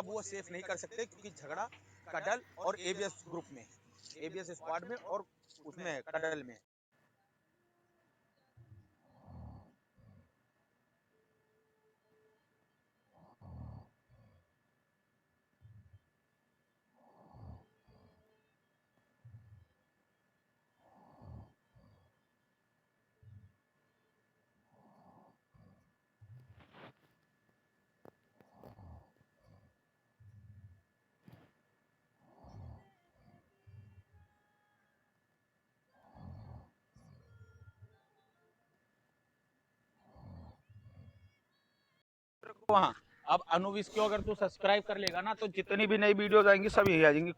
अब वो सेफ नहीं कर सकते क्योंकि झगड़ा कडल और एबीएस ग्रुप में, एबीएस स्क्वाड में और उसमें कडल में। वहाँ अब अनुविश को अगर तू सब्सक्राइब कर लेगा ना तो जितनी भी नई वीडियोस आएंगी सब यही आ जाएंगी।